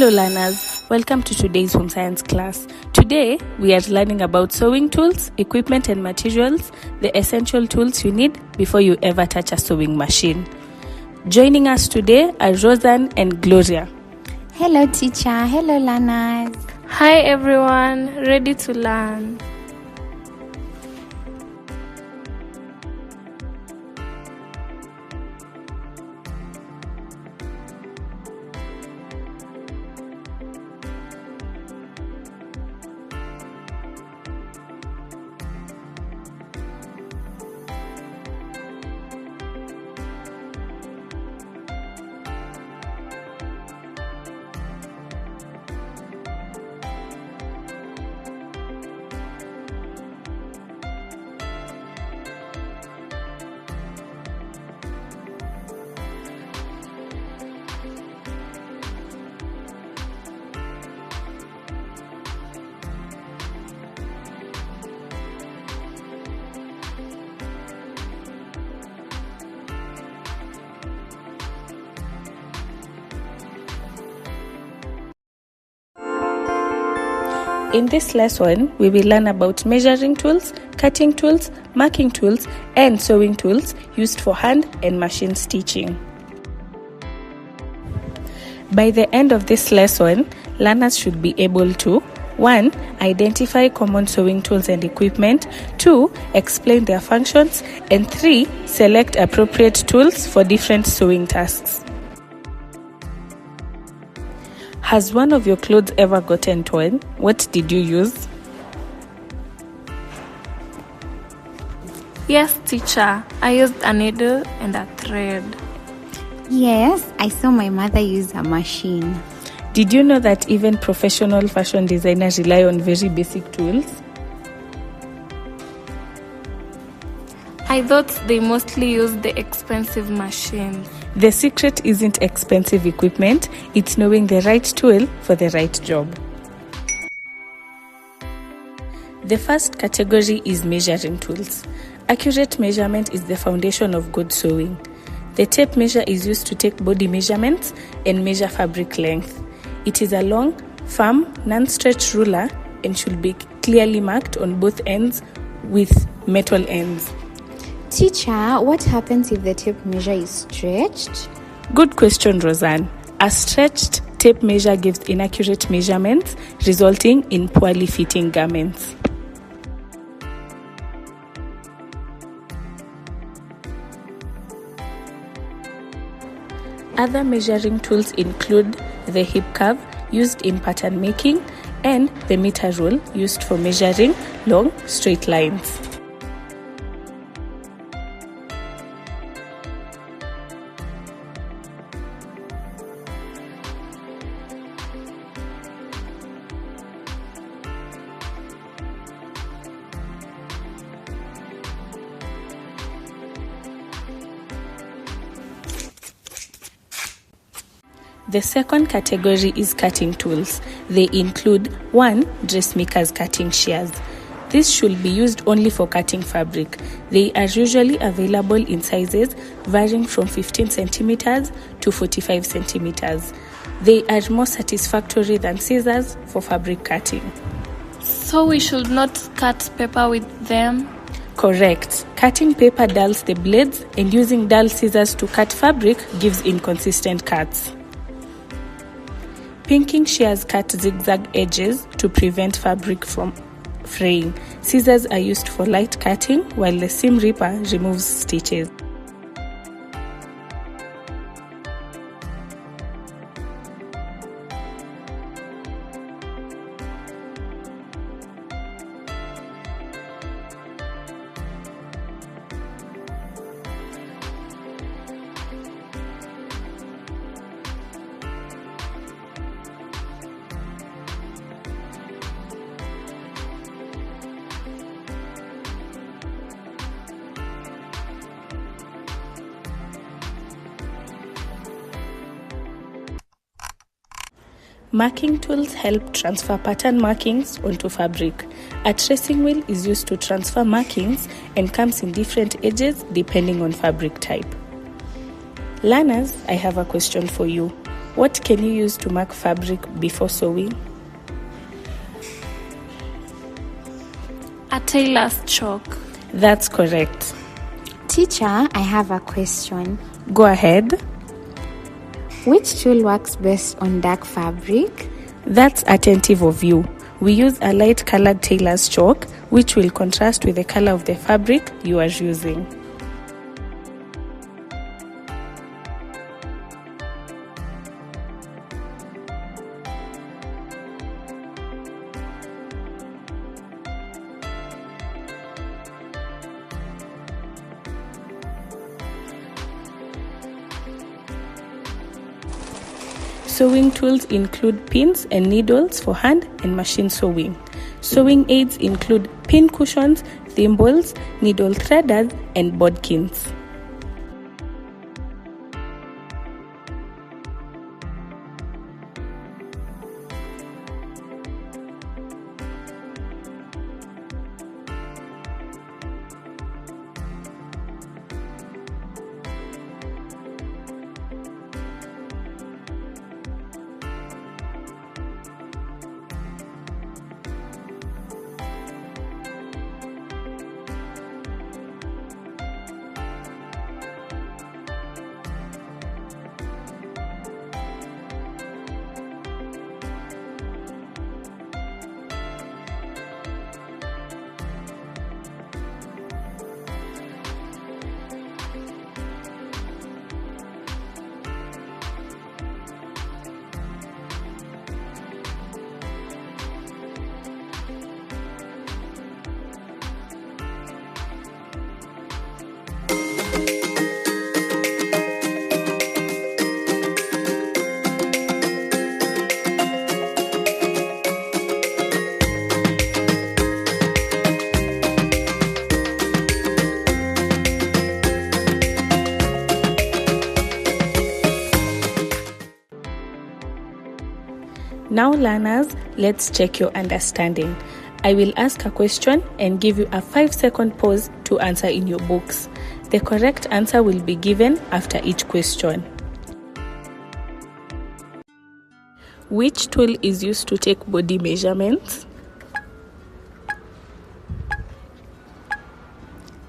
Hello learners, welcome to today's home science class. Today we are learning about sewing tools, equipment and materials, the essential tools you need before you ever touch a sewing machine. Joining us today are Rose and Gloria. Hello teacher, hello learners. Hi everyone, ready to learn. In this lesson, we will learn about measuring tools, cutting tools, marking tools, and sewing tools used for hand and machine stitching. By the end of this lesson, learners should be able to 1. Identify common sewing tools and equipment, 2. Explain their functions, and 3. Select appropriate tools for different sewing tasks. Has one of your clothes ever gotten torn? What did you use? Yes, teacher, I used a needle and a thread. Yes, I saw my mother use a machine. Did you know that even professional fashion designers rely on very basic tools? I thought they mostly used the expensive machines. The secret isn't expensive equipment, it's knowing the right tool for the right job. The first category is measuring tools. Accurate measurement is the foundation of good sewing. The tape measure is used to take body measurements and measure fabric length. It is a long, firm, non-stretch ruler and should be clearly marked on both ends with metal ends. Teacher, what happens if the tape measure is stretched? Good question, Roseanne. A stretched tape measure gives inaccurate measurements, resulting in poorly fitting garments. Other measuring tools include the hip curve, used in pattern making, and the meter rule, used for measuring long, straight lines. The second category is cutting tools. They include 1. Dressmaker's cutting shears. This should be used only for cutting fabric. They are usually available in sizes varying from 15 centimeters to 45 centimeters. They are more satisfactory than scissors for fabric cutting. So we should not cut paper with them? Correct. Cutting paper dulls the blades, and using dull scissors to cut fabric gives inconsistent cuts. Pinking shears cut zigzag edges to prevent fabric from fraying. Scissors are used for light cutting, while the seam ripper removes stitches. Marking tools help transfer pattern markings onto fabric. A tracing wheel is used to transfer markings and comes in different edges depending on fabric type. Learners, I have a question for you. What can you use to mark fabric before sewing? A tailor's chalk. That's correct. Teacher, I have a question. Go ahead. Which tool works best on dark fabric? That's attentive of you. We use a light colored tailor's chalk, which will contrast with the color of the fabric you are using. Sewing tools include pins and needles for hand and machine sewing. Sewing aids include pin cushions, thimbles, needle threaders, and bodkins. Now learners, let's check your understanding. I will ask a question and give you a 5-second pause to answer in your books. The correct answer will be given after each question. Which tool is used to take body measurements?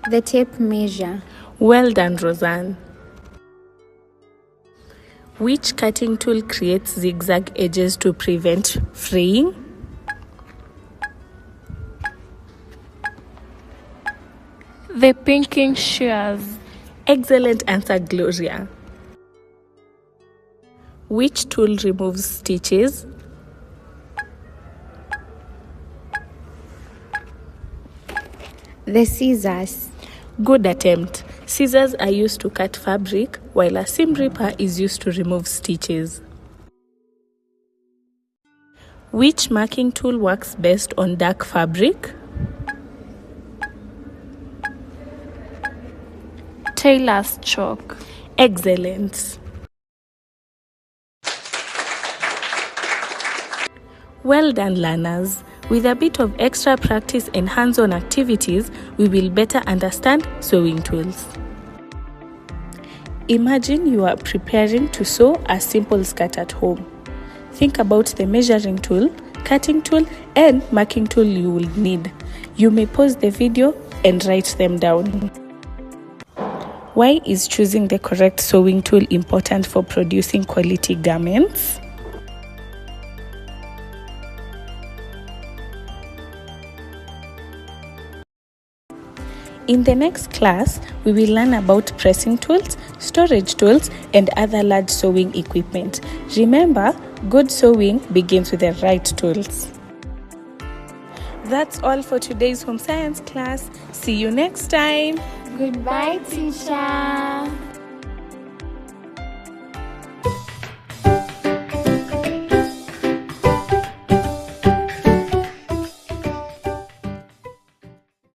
The tape measure. Well done, Roseanne. Which cutting tool creates zigzag edges to prevent fraying? The pinking shears. Excellent answer, Gloria. Which tool removes stitches? The scissors. Good attempt. Scissors are used to cut fabric, while a seam ripper is used to remove stitches. Which marking tool works best on dark fabric? Tailor's chalk. Excellent. Well done, learners. With a bit of extra practice and hands-on activities, we will better understand sewing tools. Imagine you are preparing to sew a simple skirt at home. Think about the measuring tool, cutting tool, and marking tool you will need. You may pause the video and write them down. Why is choosing the correct sewing tool important for producing quality garments? In the next class, we will learn about pressing tools, storage tools, and other large sewing equipment. Remember, good sewing begins with the right tools. That's all for today's home science class. See you next time. Goodbye, teacher.